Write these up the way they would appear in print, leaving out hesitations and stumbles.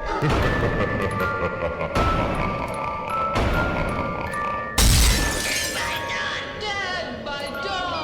Dead by dawn!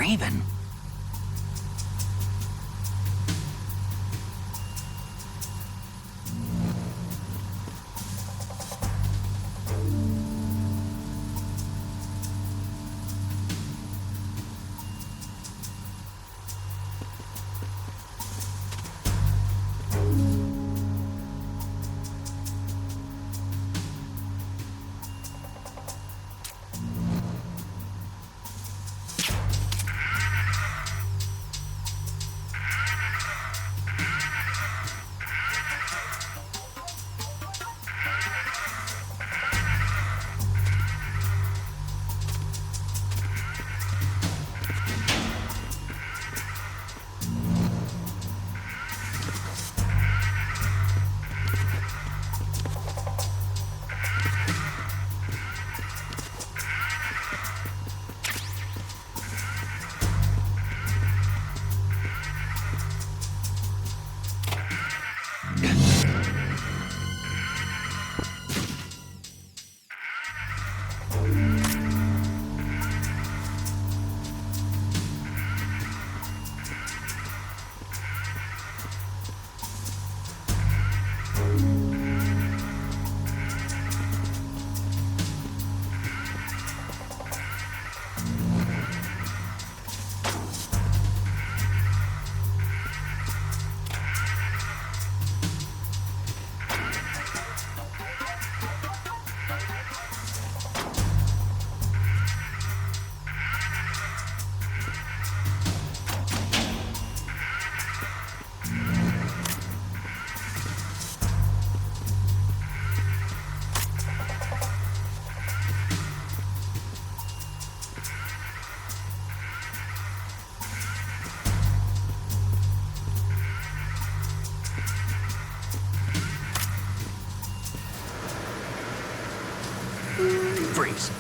Raven. Freeze.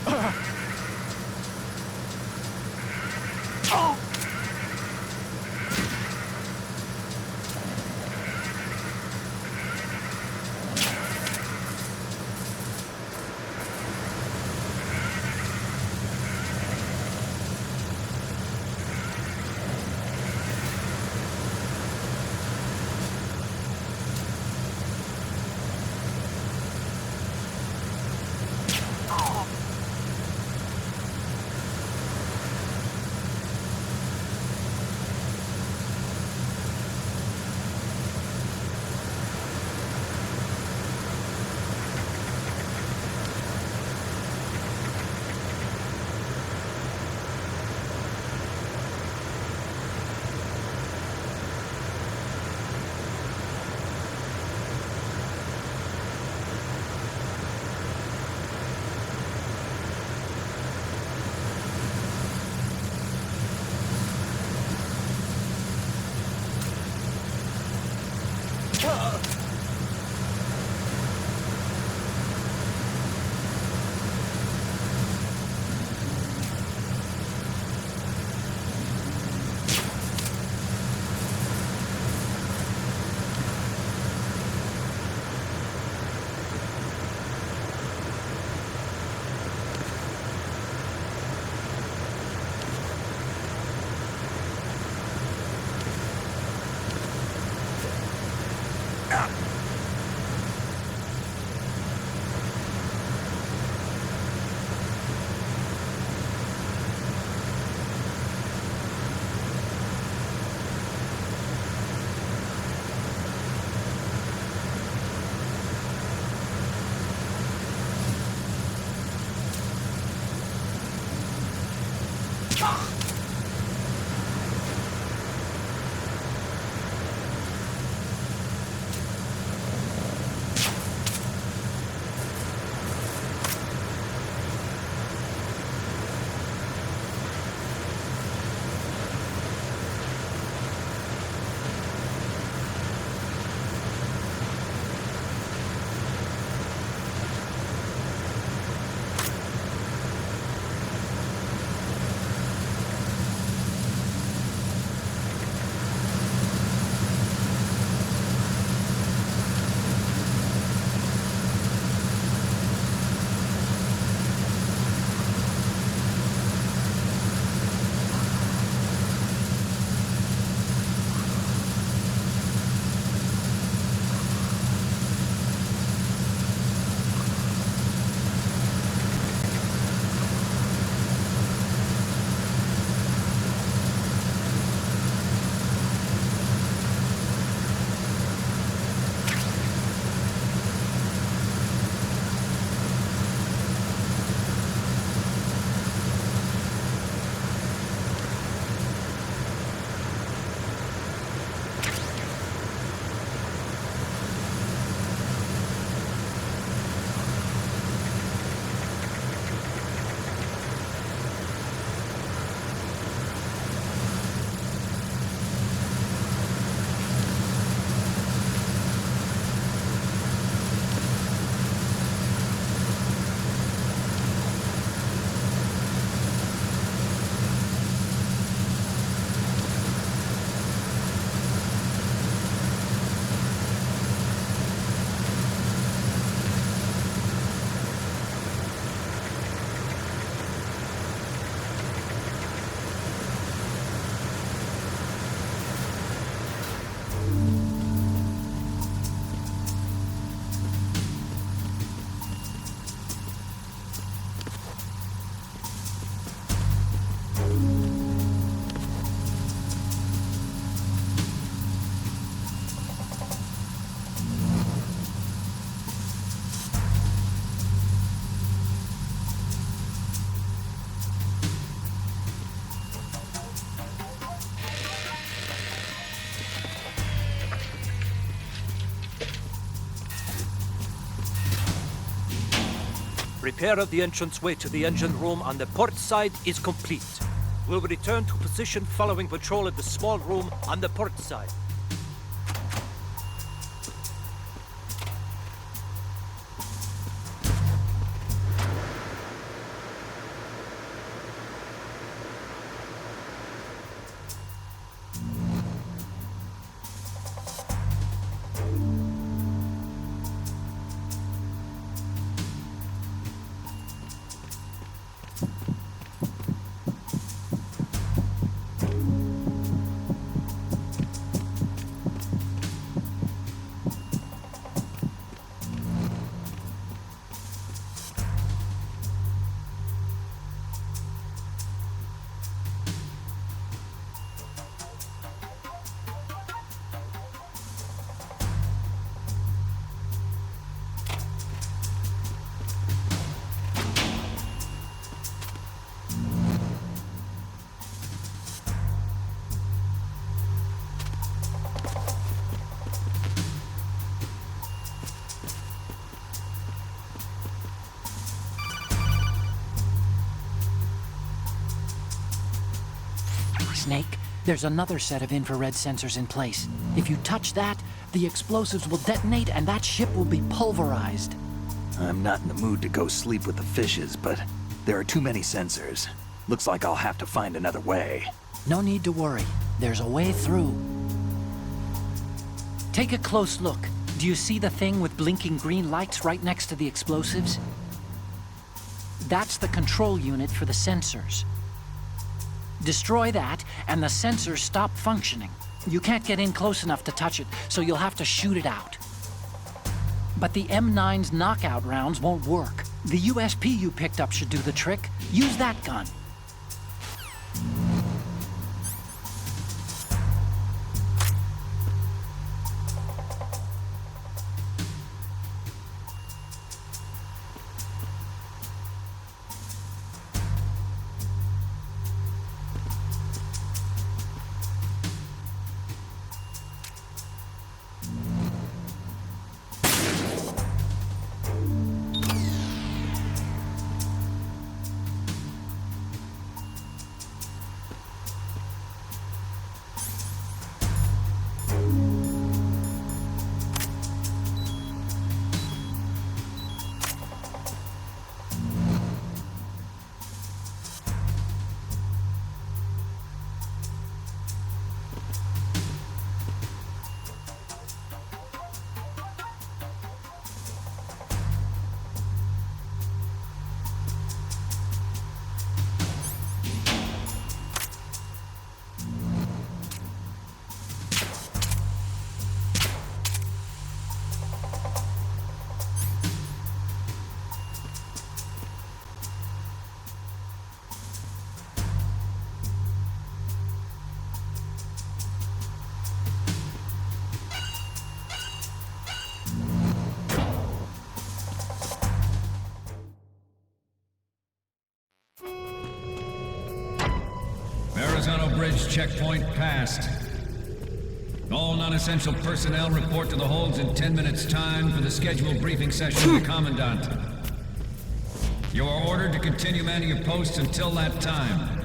Repair of the entranceway to the engine room on the port side is complete. We'll return to position following patrol of the small room on the port side. Snake, there's another set of infrared sensors in place. If you touch that, the explosives will detonate and that ship will be pulverized. I'm not in the mood to go sleep with the fishes, but there are too many sensors. Looks like I'll have to find another way. No need to worry. There's a way through. Take a close look. Do you see the thing with blinking green lights right next to the explosives? That's the control unit for the sensors. Destroy that, and the sensors stop functioning. You can't get in close enough to touch it, so you'll have to shoot it out. But the M9's knockout rounds won't work. The USP you picked up should do the trick. Use that gun. Verrazano Bridge checkpoint passed. All non-essential personnel report to the holds in 10 minutes' time for the scheduled briefing session with the Commandant. You are ordered to continue manning your posts until that time.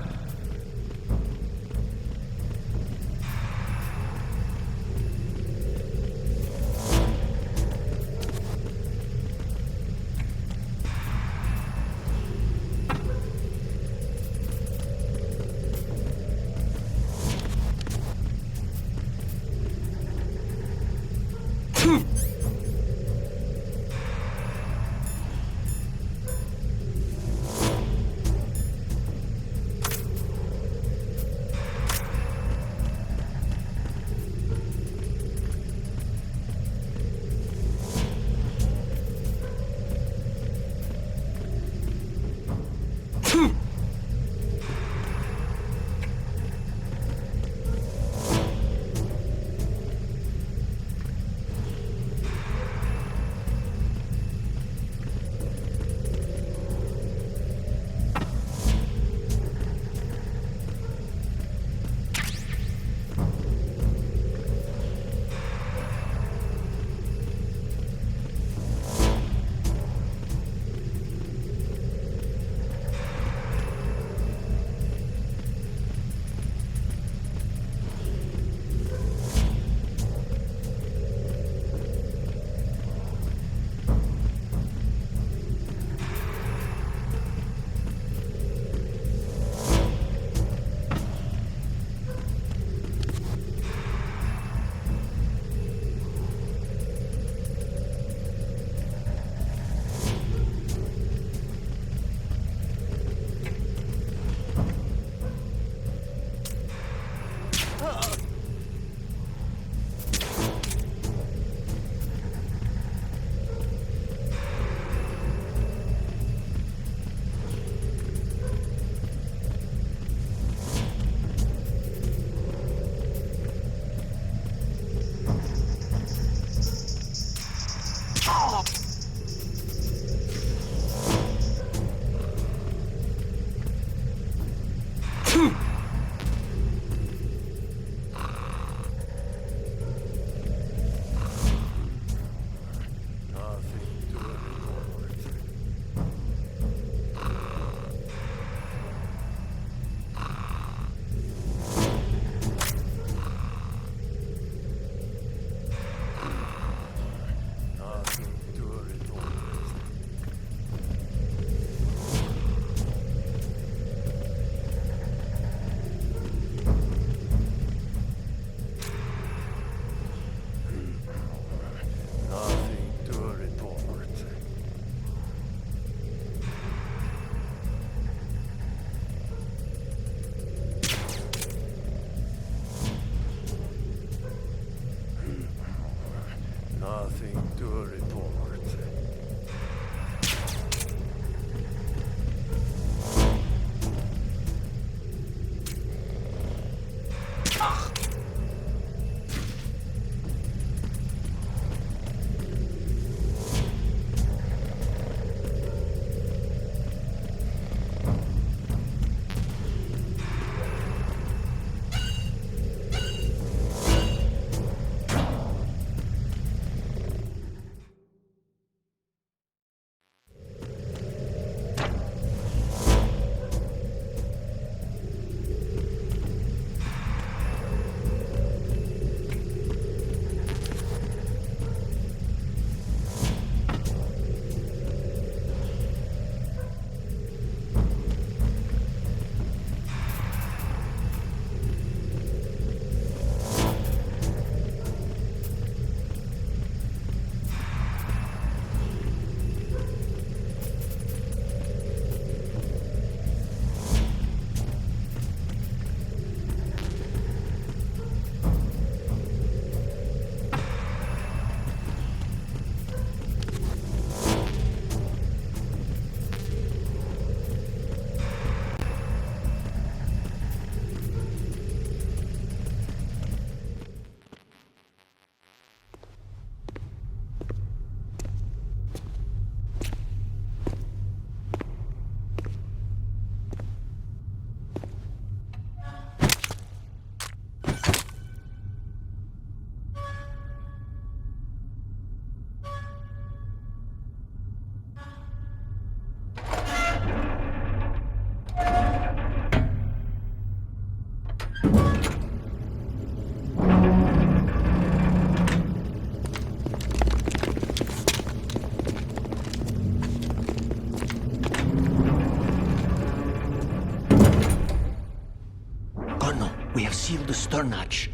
stern hatch.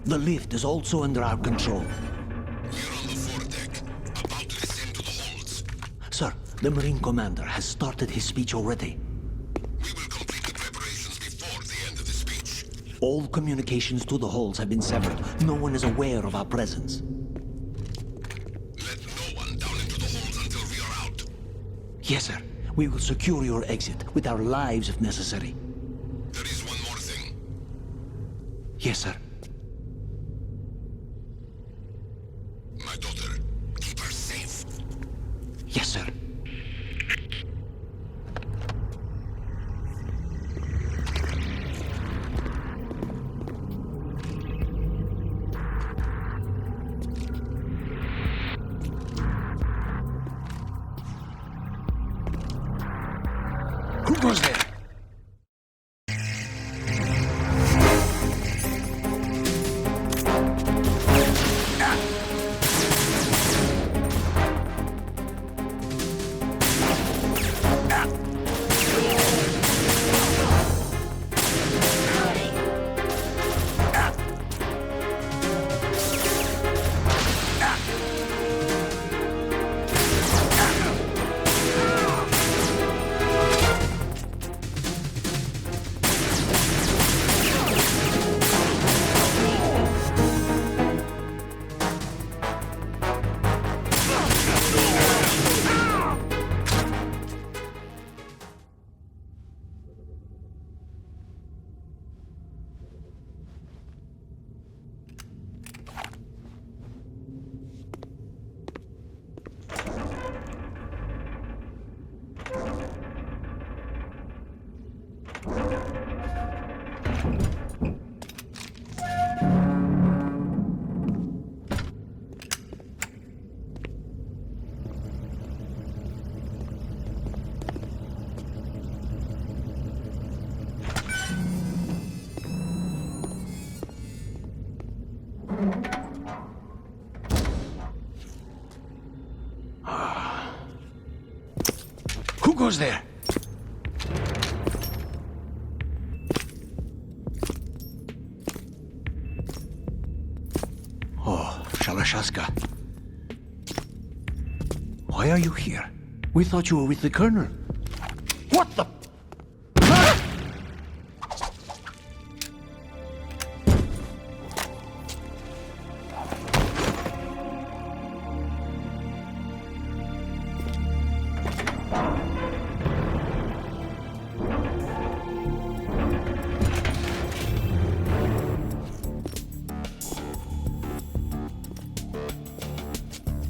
The lift is also under our control. We're on the foredeck, about to descend to the holds. Sir, the Marine Commander has started his speech already. We will complete the preparations before the end of the speech. All communications to the holds have been severed. No one is aware of our presence. Let no one down into the holds until we are out. Yes, sir. We will secure your exit with our lives if necessary. There is one more thing. Yes, sir. My daughter, keep her safe. Yes, sir. Who goes there? Who goes there? Oh, Shalashaska. Why are you here? We thought you were with the Colonel. What the...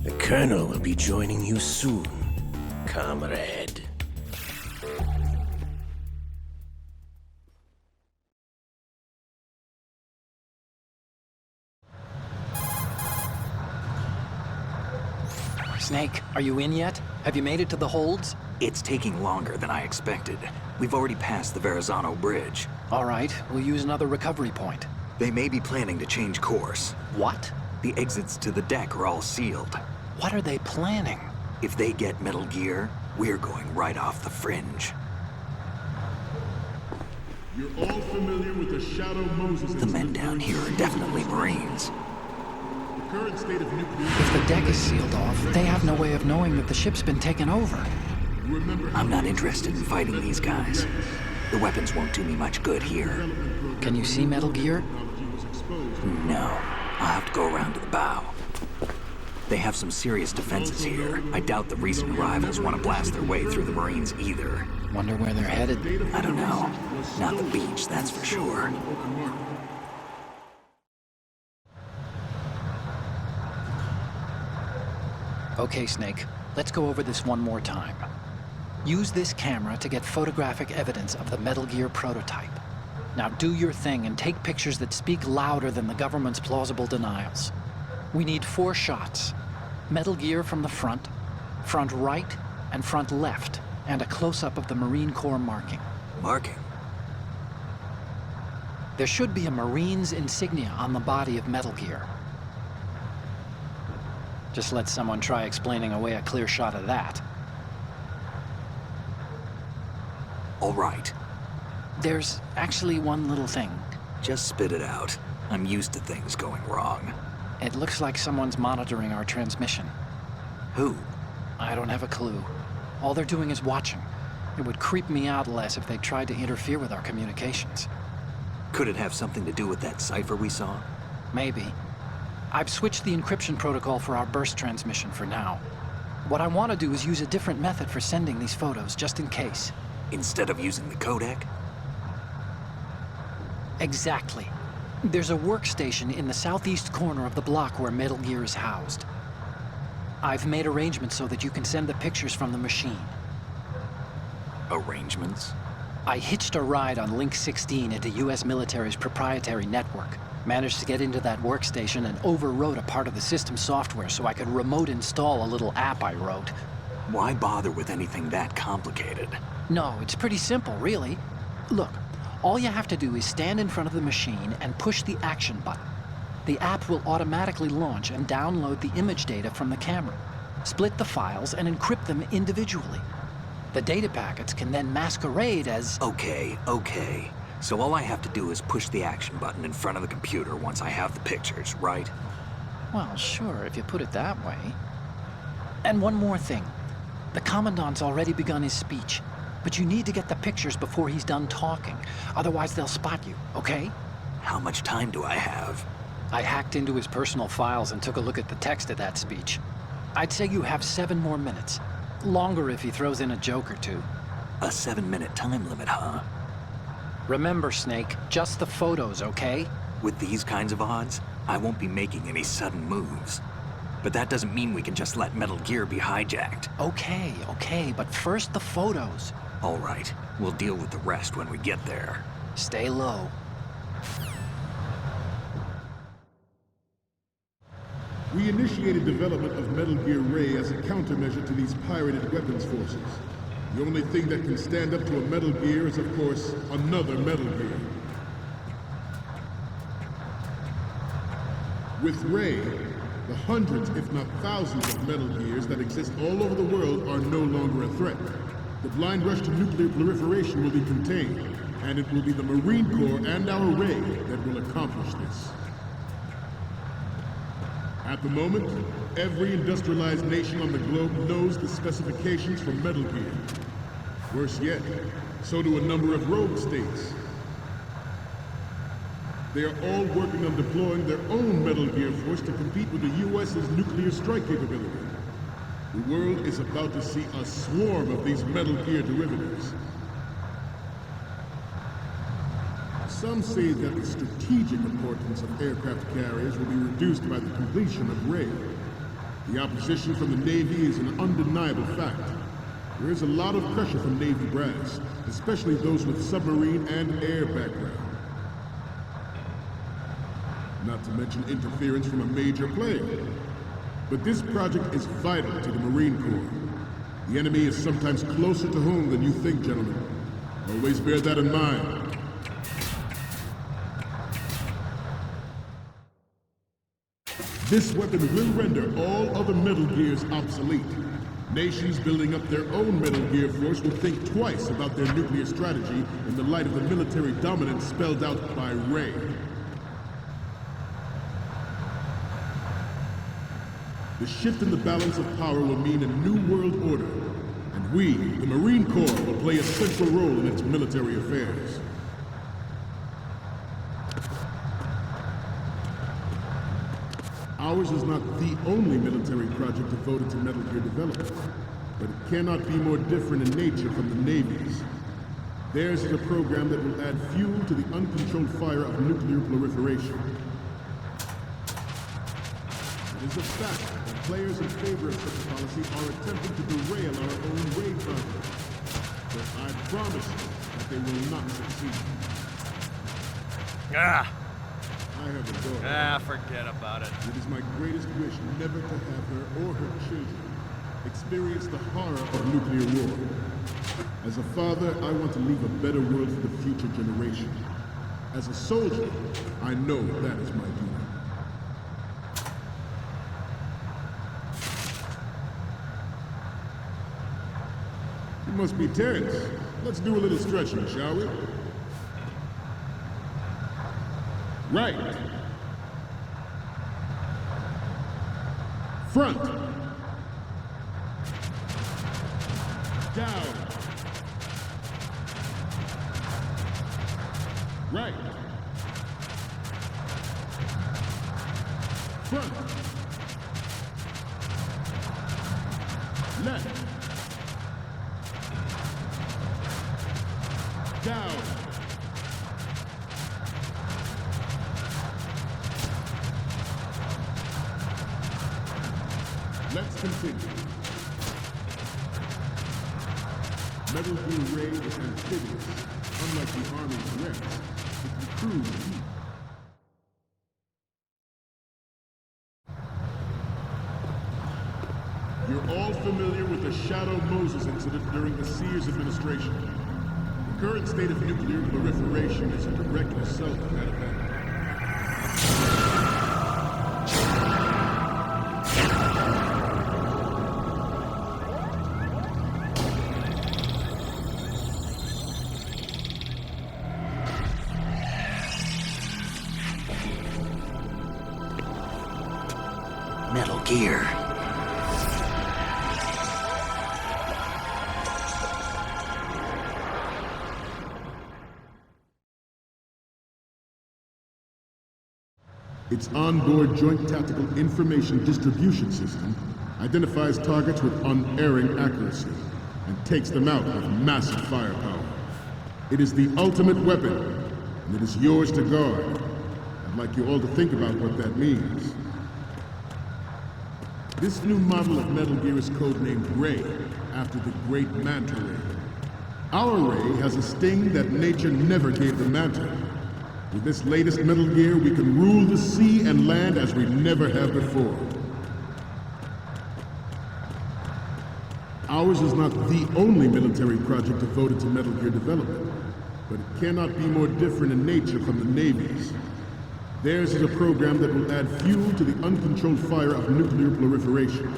The Colonel will be joining you soon, comrade. Snake, are you in yet? Have you made it to the holds? It's taking longer than I expected. We've already passed the Verrazano Bridge. All right, we'll use another recovery point. They may be planning to change course. What? The exits to the deck are all sealed. What are they planning? If they get Metal Gear, we're going right off the fringe. You're all familiar with the Shadow Moses The men down here are definitely Marines. The current state of nuclear... If the deck is sealed off, they have no way of knowing that the ship's been taken over. Remember, I'm not interested in fighting these guys. The weapons won't do me much good here. Can you see Metal Gear? No. I'll have to go around to the bow. They have some serious defenses here. I doubt the recent arrivals want to blast their way through the Marines either. Wonder where they're headed. I don't know. Not the beach, that's for sure. Okay, Snake, let's go over this one more time. Use this camera to get photographic evidence of the Metal Gear prototype. Now do your thing and take pictures that speak louder than the government's plausible denials. We need 4 shots. Metal Gear from the front right, and front left, and a close-up of the Marine Corps marking. Marking? There should be a Marine's insignia on the body of Metal Gear. Just let someone try explaining away a clear shot of that. All right. There's actually one little thing. Just spit it out. I'm used to things going wrong. It looks like someone's monitoring our transmission. Who? I don't have a clue. All they're doing is watching. It would creep me out less if they tried to interfere with our communications. Could it have something to do with that cipher we saw? Maybe. I've switched the encryption protocol for our burst transmission for now. What I want to do is use a different method for sending these photos, just in case. Instead of using the codec? Exactly. There's a workstation in the southeast corner of the block where Metal Gear is housed. I've made arrangements so that you can send the pictures from the machine. Arrangements? I hitched a ride on Link 16 into US military's proprietary network. Managed to get into that workstation and overwrote a part of the system software so I could remote install a little app I wrote. Why bother with anything that complicated? No, it's pretty simple, really. Look, all you have to do is stand in front of the machine and push the action button. The app will automatically launch and download the image data from the camera, split the files, and encrypt them individually. The data packets can then masquerade as... Okay. So all I have to do is push the action button in front of the computer once I have the pictures, right? Well, sure, if you put it that way. And one more thing. The Commandant's already begun his speech, but you need to get the pictures before he's done talking. Otherwise, they'll spot you, okay? How much time do I have? I hacked into his personal files and took a look at the text of that speech. I'd say you have 7 more minutes. Longer if he throws in a joke or two. A 7-minute time limit, huh? Remember, Snake, just the photos, okay? With these kinds of odds, I won't be making any sudden moves. But that doesn't mean we can just let Metal Gear be hijacked. Okay, but first the photos. All right, we'll deal with the rest when we get there. Stay low. We initiated development of Metal Gear Ray as a countermeasure to these pirated weapons forces. The only thing that can stand up to a Metal Gear is, of course, another Metal Gear. With Ray, the hundreds, if not thousands, of Metal Gears that exist all over the world are no longer a threat. The blind rush to nuclear proliferation will be contained, and it will be the Marine Corps and our Ray that will accomplish this. At the moment, every industrialized nation on the globe knows the specifications for Metal Gear. Worse yet, so do a number of rogue states. They are all working on deploying their own Metal Gear force to compete with the U.S.'s nuclear strike capability. The world is about to see a swarm of these Metal Gear derivatives. Some say that the strategic importance of aircraft carriers will be reduced by the completion of Ray. The opposition from the Navy is an undeniable fact. There is a lot of pressure from Navy brass, especially those with submarine and air background. Not to mention interference from a major player. But this project is vital to the Marine Corps. The enemy is sometimes closer to home than you think, gentlemen. Always bear that in mind. This weapon will render all other Metal Gears obsolete. Nations building up their own Metal Gear force will think twice about their nuclear strategy in the light of the military dominance spelled out by Ray. The shift in the balance of power will mean a new world order, and we, the Marine Corps, will play a central role in its military affairs. Ours is not the only military project devoted to Metal Gear development, but it cannot be more different in nature from the Navy's. Theirs is a program that will add fuel to the uncontrolled fire of nuclear proliferation. It is a fact that players in favor of such a policy are attempting to derail our own Ray project. But I promise you that they will not succeed. I have a daughter. Forget about it. It is my greatest wish never to have her or her children experience the horror of nuclear war. As a father, I want to leave a better world for the future generation. As a soldier, I know that is my duty. You must be Terrence. Let's do a little stretching, shall we? Right. Front. Down. Right. Front. Left. Down. Let's continue. Metal Gear Ray is amphibious. Unlike the Army's Rex, it can cruise deep. You're all familiar with the Shadow Moses incident during the Sears administration. The current state of nuclear proliferation is a direct result of that event. Metal Gear. Its onboard Joint Tactical Information Distribution System identifies targets with unerring accuracy and takes them out with massive firepower. It is the ultimate weapon, and it is yours to guard. I'd like you all to think about what that means. This new model of Metal Gear is codenamed Ray, after the great Manta Ray. Our Ray has a sting that nature never gave the Manta. With this latest Metal Gear, we can rule the sea and land as we never have before. Ours is not the only military project devoted to Metal Gear development, but it cannot be more different in nature from the Navy's. Theirs is a program that will add fuel to the uncontrolled fire of nuclear proliferation.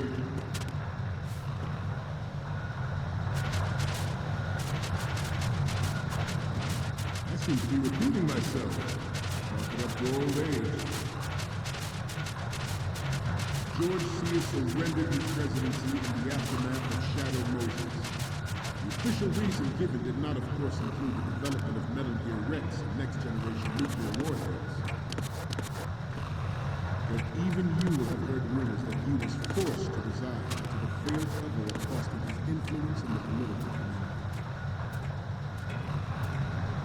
I seem to be repeating myself. Talking up to old age. George Sears surrendered his presidency in the aftermath of Shadow Moses. The official reason given did not, of course, include the development of Metal Gear Rex and next-generation nuclear warheads. But even you will have heard rumors that he was forced to resign to the failed cover of fostering his influence in the political community.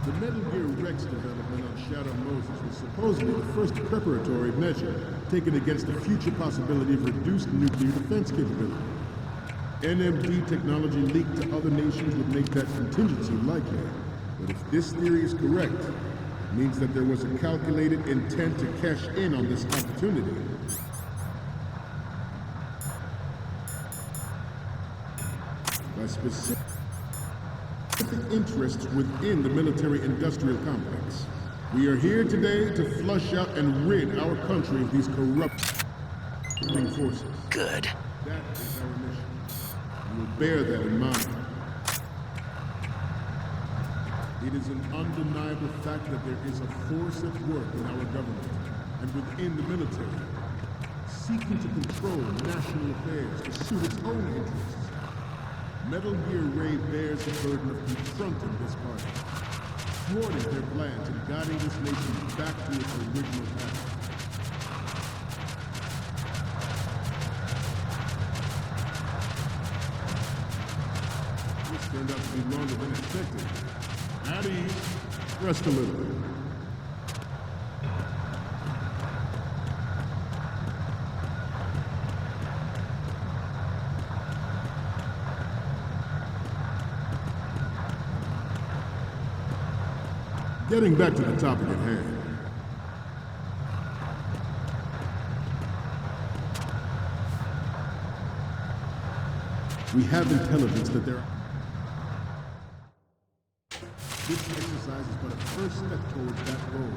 The Metal Gear Rex development on Shadow Moses was supposedly the first preparatory measure taken against the future possibility of reduced nuclear defense capability. NMD technology leaked to other nations would make that contingency likely. But if this theory is correct, it means that there was a calculated intent to cash in on this opportunity. By specific interests within the military-industrial complex. We are here today to flush out and rid our country of these corrupt forces. Good. That is our mission. We will bear that in mind. It is an undeniable fact that there is a force at work in our government and within the military, seeking to control national affairs to suit its own interests. Metal Gear Ray bears the burden of confronting this party, thwarting their plans and guiding this nation back to its original path. This turned out to be longer than expected. At ease, rest a little. Getting back to the topic at hand. We have intelligence that there are... This exercise is but a first step towards that goal.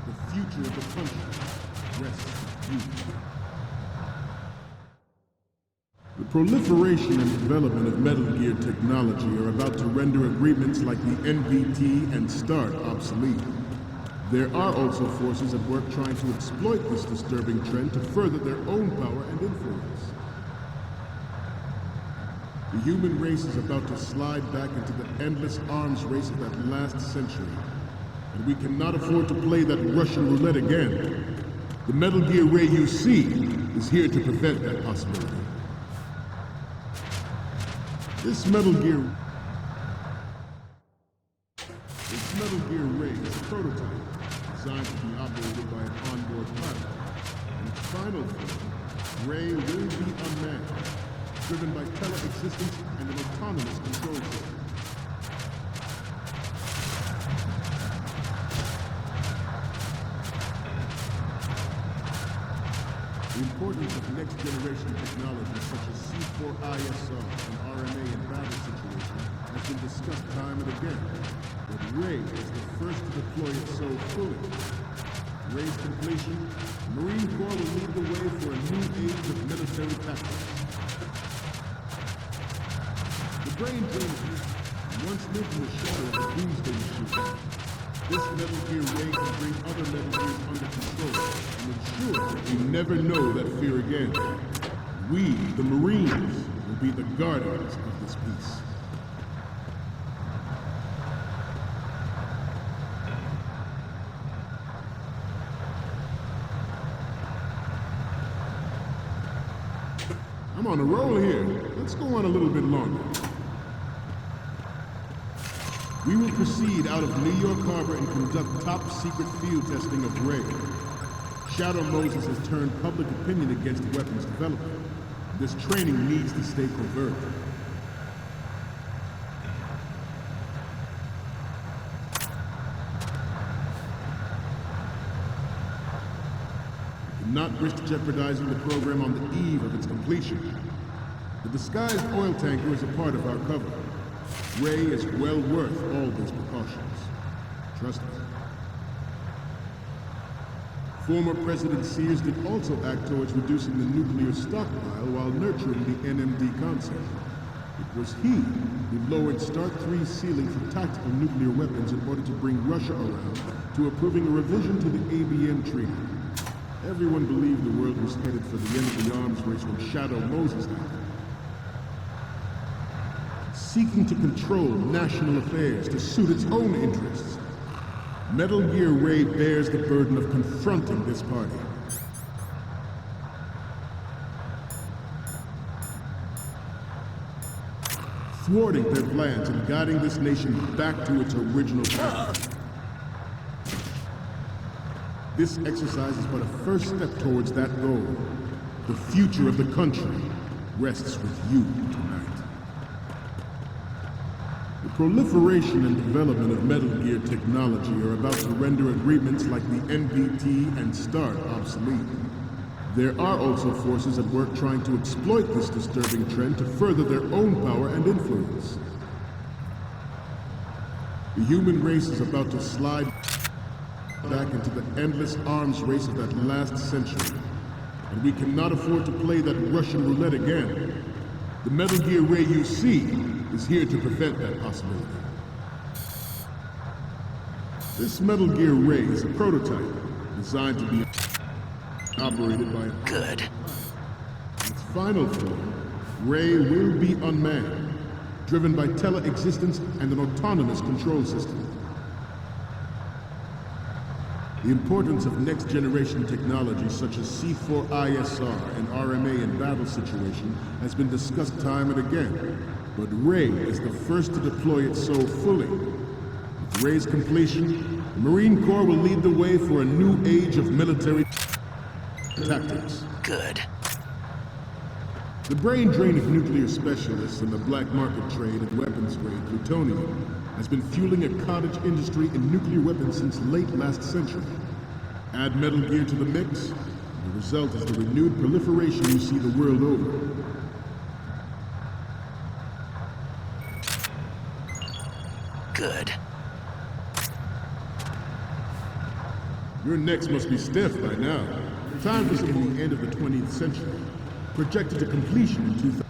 The future of the country rests with you. The proliferation and development of Metal Gear technology are about to render agreements like the NVT and START obsolete. There are also forces at work trying to exploit this disturbing trend to further their own power and influence. The human race is about to slide back into the endless arms race of that last century. And we cannot afford to play that Russian roulette again. The Metal Gear Ray you see is here to prevent that possibility. This Metal Gear Ray is a prototype designed to be operated by an onboard pilot. In its final form, Ray will be unmanned, driven by tele-existence and an autonomous control system. The importance of next-generation technology such as C4ISR and RMA in battle situations has been discussed time and again, but Ray is the first to deploy it so fully. Ray's completion, the Marine Corps will lead the way for a new age of military tactics. The brain drain once lived in the shadow of a doomsday machine. This Metal Gear Ray can bring other Metal Gears under control and ensure that we never know that fear again. We, the Marines, will be the guardians of this peace. I'm on a roll here. Let's go on a little bit longer. We will proceed out of New York Harbor and conduct top-secret field testing of Ray. Shadow Moses has turned public opinion against weapons development. This training needs to stay covert. We cannot risk jeopardizing the program on the eve of its completion. The disguised oil tanker is a part of our cover. Ray is well worth all those precautions. Trust me. Former President Sears did also act towards reducing the nuclear stockpile while nurturing the NMD concept. It was he who lowered Start 3's ceiling for tactical nuclear weapons in order to bring Russia around to approving a revision to the ABM treaty. Everyone believed the world was headed for the end of the arms race when Shadow Moses happened. Seeking to control national affairs to suit its own interests, Metal Gear Ray bears the burden of confronting this party. Thwarting their plans and guiding this nation back to its original path. This exercise is but a first step towards that goal. The future of the country rests with you tonight. The proliferation and development of Metal Gear technology are about to render agreements like the NPT and START obsolete. There are also forces at work trying to exploit this disturbing trend to further their own power and influence. The human race is about to slide back into the endless arms race of that last century, and we cannot afford to play that Russian roulette again. The Metal Gear Ray you see is here to prevent that possibility. This Metal Gear Ray is a prototype designed to be operated by a... Good. In its final form, Ray will be unmanned, driven by tele-existence and an autonomous control system. The importance of next-generation technology such as C4ISR and RMA in battle situation has been discussed time and again, but Ray is the first to deploy it so fully. With Ray's completion, the Marine Corps will lead the way for a new age of military tactics. Good. The brain drain of nuclear specialists and the black market trade in weapons-grade plutonium has been fueling a cottage industry in nuclear weapons since late last century. Add Metal Gear to the mix, and the result is the renewed proliferation you see the world over. Good. Your necks must be stiff by now. Time is in the end of the 20th century, projected to completion in 2000.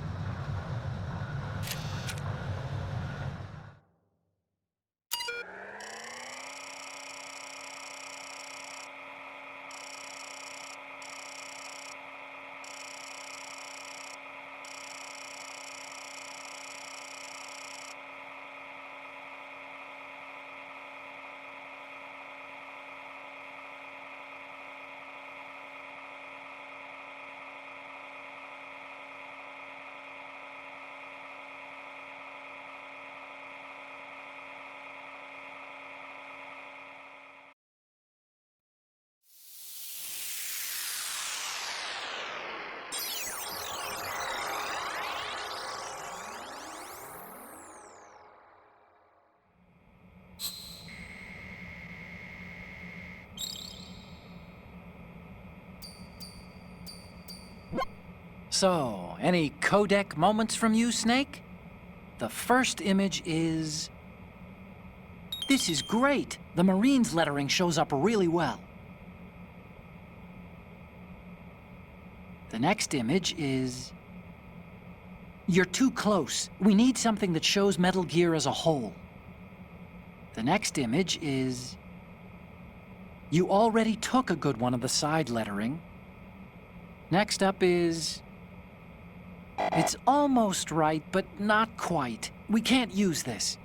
So, any codec moments from you, Snake? The first image is... This is great! The Marines lettering shows up really well. The next image is... You're too close. We need something that shows Metal Gear as a whole. The next image is... You already took a good one of the side lettering. Next up is... It's almost right, but not quite. We can't use this.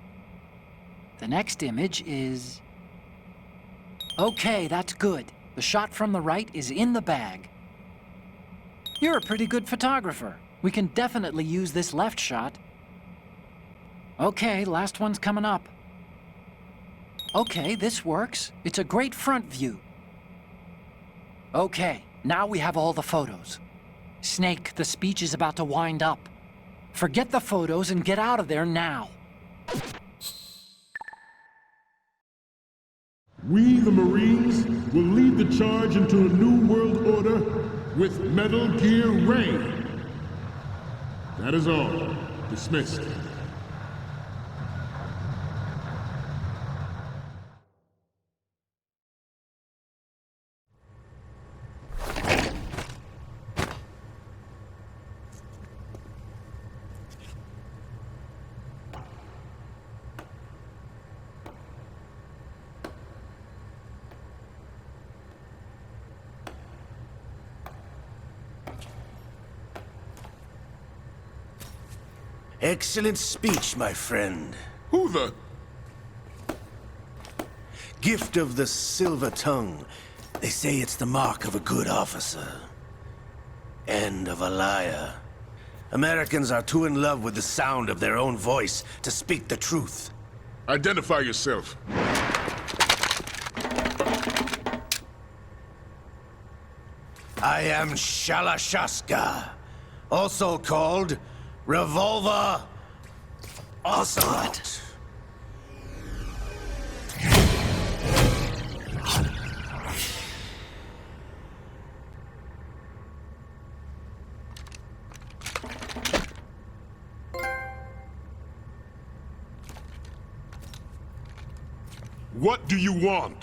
The next image is... Okay, that's good. The shot from the right is in the bag. You're a pretty good photographer. We can definitely use this left shot. Okay, last one's coming up. Okay, this works. It's a great front view. Okay, now we have all the photos. Snake, the speech is about to wind up. Forget the photos and get out of there now. We, the Marines, will lead the charge into a new world order with Metal Gear Ray. That is all. Dismissed. Excellent speech, my friend. Who the... Gift of the silver tongue. They say it's the mark of a good officer. And of a liar. Americans are too in love with the sound of their own voice to speak the truth. Identify yourself. I am Shalashaska, also called Revolver Ocelot. What do you want?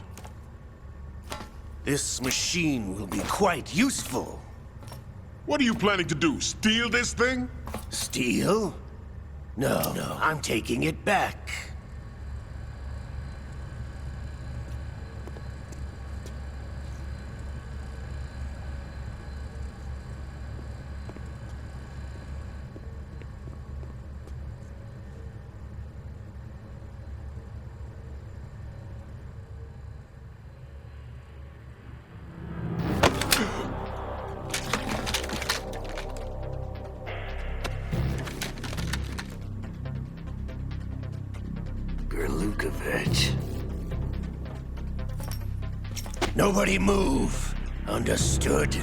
This machine will be quite useful. What are you planning to do? Steal this thing? Steal? No, I'm taking it back. Lukovich. Nobody move. Understood?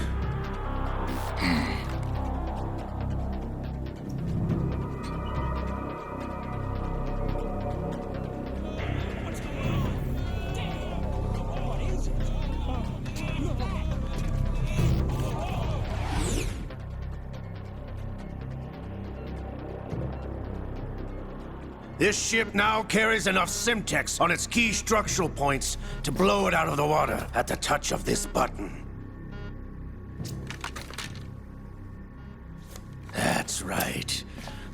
This ship now carries enough Simtex on its key structural points to blow it out of the water at the touch of this button. That's right.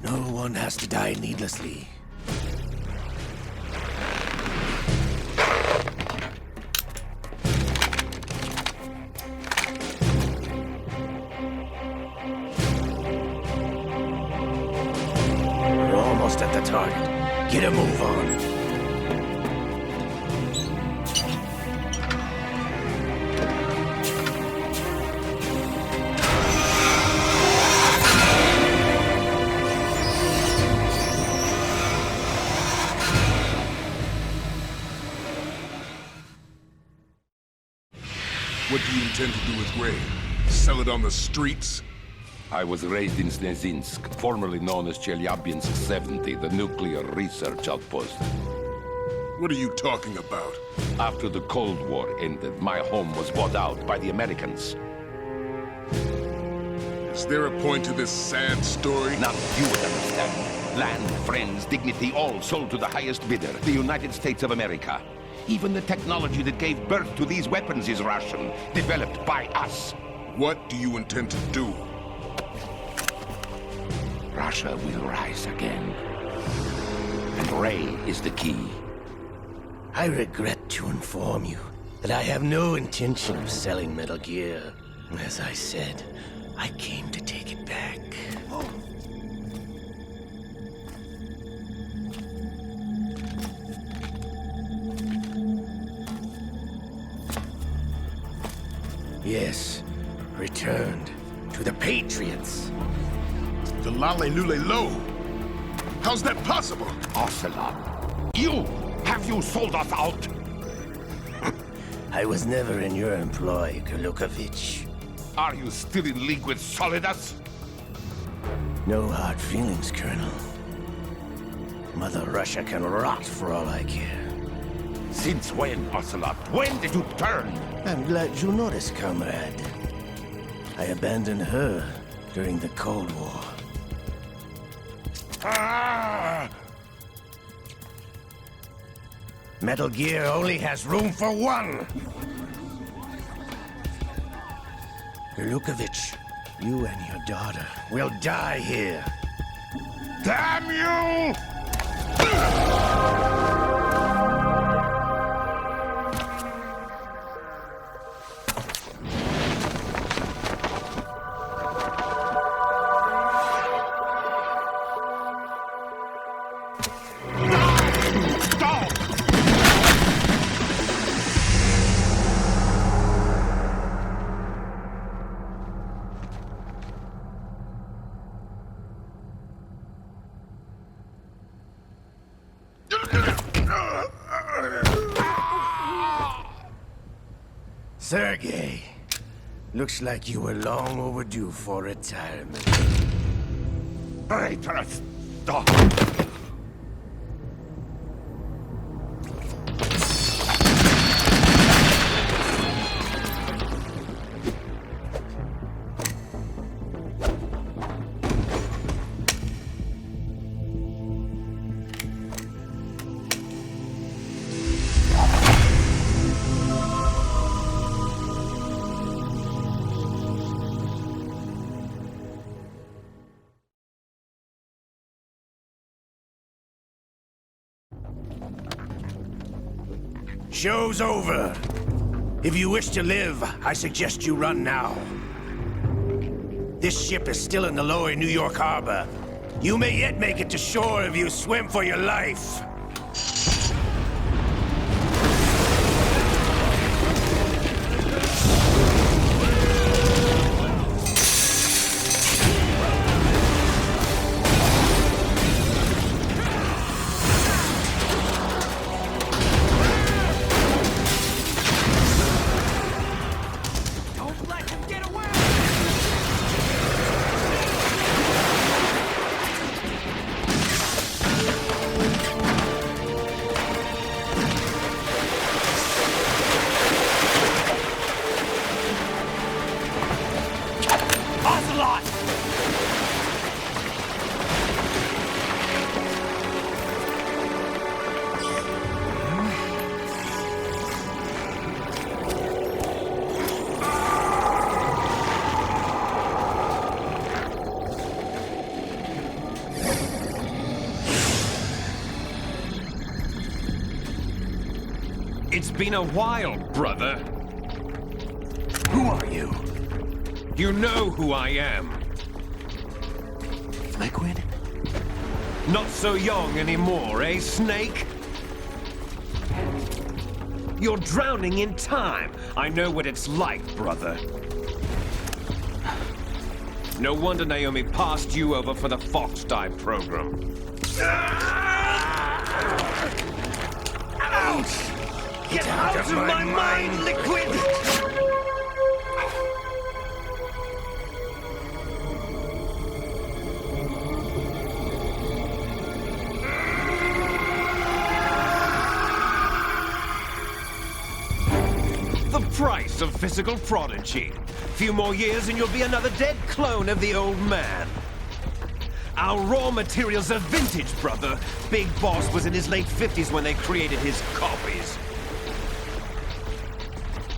No one has to die needlessly. We're almost at the target. Get a move on. What do you intend to do with Ray? Sell it on the streets? I was raised in Snezinsk, formerly known as Chelyabinsk 70, the nuclear research outpost. What are you talking about? After the Cold War ended, my home was bought out by the Americans. Is there a point to this sad story? Now you would understand. Land, friends, dignity, all sold to the highest bidder, the United States of America. Even the technology that gave birth to these weapons is Russian, developed by us. What do you intend to do? Russia will rise again. And Ray is the key. I regret to inform you that I have no intention of selling Metal Gear. As I said, I came to take it back. Yes, returned to the Patriots. The Lale Lule Lo? How's that possible? Ocelot, have you sold us out? I was never in your employ, Gurlukovich. Are you still in league with Solidus? No hard feelings, Colonel. Mother Russia can rot for all I care. Since when, Ocelot? When did you turn? I'm glad you noticed, comrade. I abandoned her during the Cold War. Metal Gear only has room for one! Gurlukovich, you and your daughter will die here. Damn you! Sergei, looks like you were long overdue for retirement. Traitorous dog! Show's over. If you wish to live, I suggest you run now. This ship is still in the lower New York harbor. You may yet make it to shore if you swim for your life. It's been a while, brother. Who are you? You know who I am. Liquid? Not so young anymore, eh, Snake? You're drowning in time. I know what it's like, brother. No wonder Naomi passed you over for the Fox Dive program. Ouch! Get out of my mind, Liquid! The price of physical prodigy. Few more years and you'll be another dead clone of the old man. Our raw materials are vintage, brother. Big Boss was in his late 50s when they created his copies.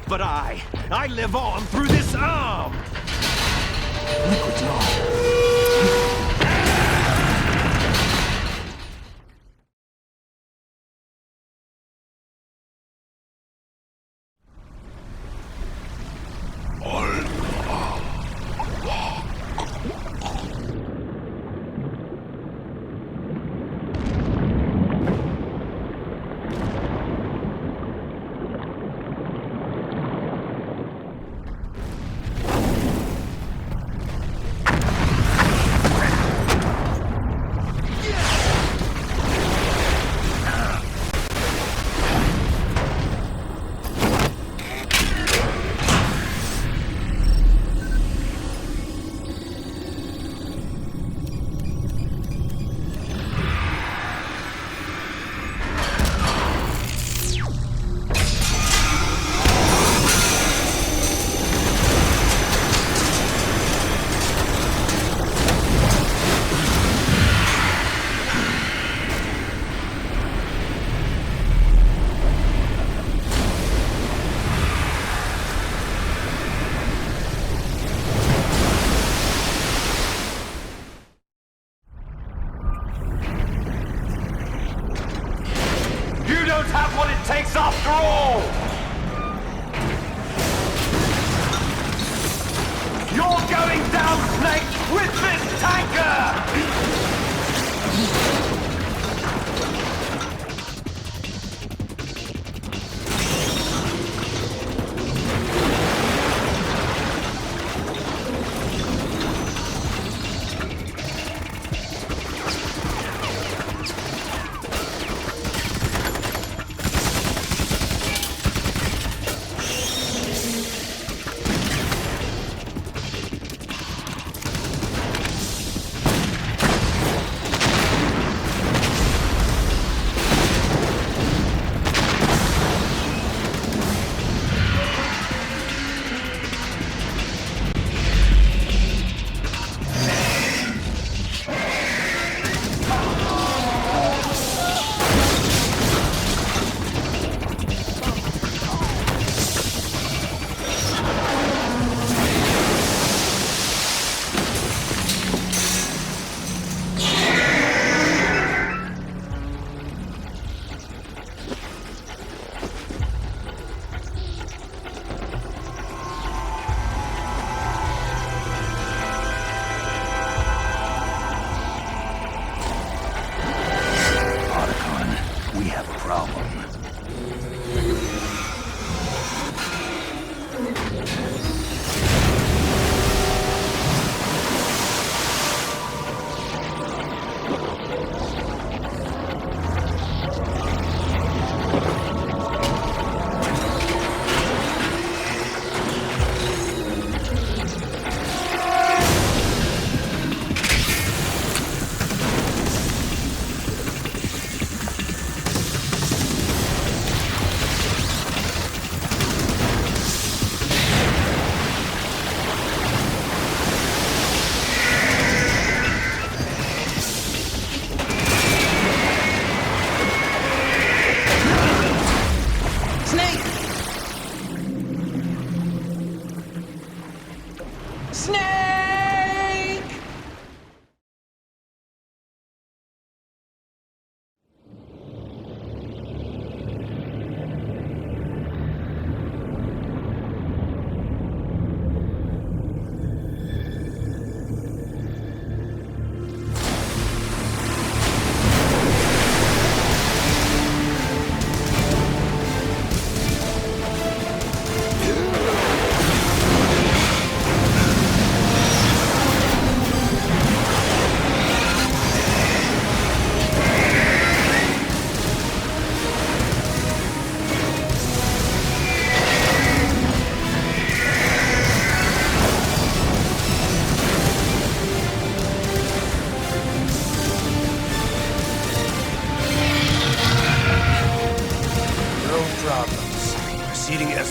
But I live on through this arm! Have what it takes after all! You're going down, Snake, with this tanker!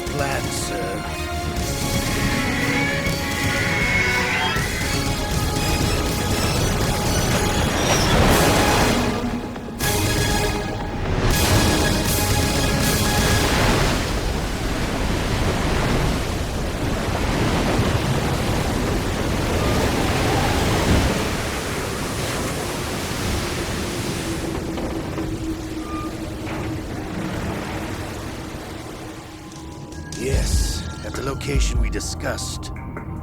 as planned, sir. Yes, at the location we discussed.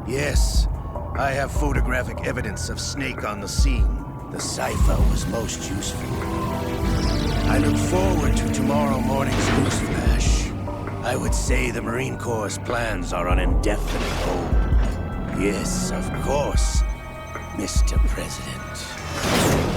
Yes, I have photographic evidence of Snake on the scene. The cipher was most useful. I look forward to tomorrow morning's news flash. I would say the Marine Corps' plans are on indefinite hold. Yes, of course, Mr. President.